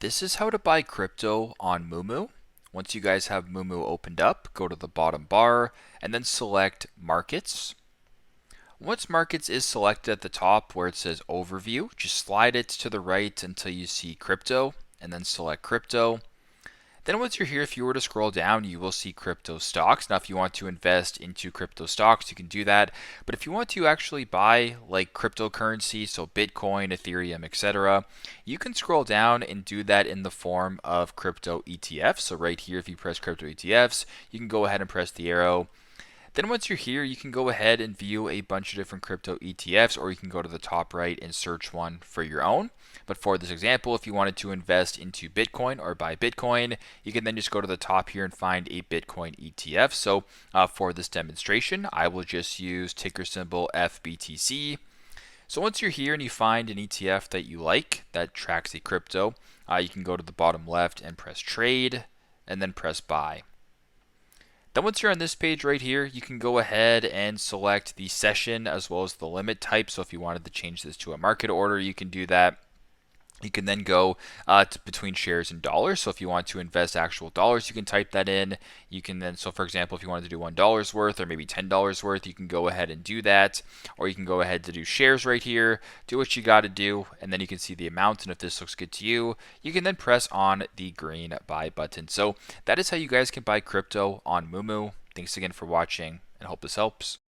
This is how to buy crypto on Moomoo. Once you guys have Moomoo opened up, go to the bottom bar and then select Markets. Once Markets is selected at the top where it says Overview, just slide it to the right until you see Crypto and then select Crypto. Then once you're here, if you were to scroll down, you will see crypto stocks. Now, if you want to invest into crypto stocks, you can do that. But if you want to actually buy like cryptocurrency, so Bitcoin, Ethereum, etc., you can scroll down and do that in the form of crypto ETFs. So right here, if you press crypto ETFs, you can go ahead and press the arrow. Then once you're here, you can go ahead and view a bunch of different crypto ETFs, or you can go to the top right and search one for your own. But for this example, if you wanted to invest into Bitcoin or buy Bitcoin, you can then just go to the top here and find a Bitcoin ETF. So for this demonstration, I will just use ticker symbol FBTC. So once you're here and you find an ETF that you like that tracks a crypto, you can go to the bottom left and press trade and then press buy. Then once you're on this page right here, you can go ahead and select the session as well as the limit type. So if you wanted to change this to a market order, you can do that. You can then go between shares and dollars. So if you want to invest actual dollars, you can type that in. You can then, so for example, if you wanted to do $1 worth or maybe $10 worth, you can go ahead and do that. Or you can go ahead to do shares right here, do what you got to do, and then you can see the amount. And if this looks good to you, you can then press on the green buy button. So that is how you guys can buy crypto on Moomoo. Thanks again for watching and hope this helps.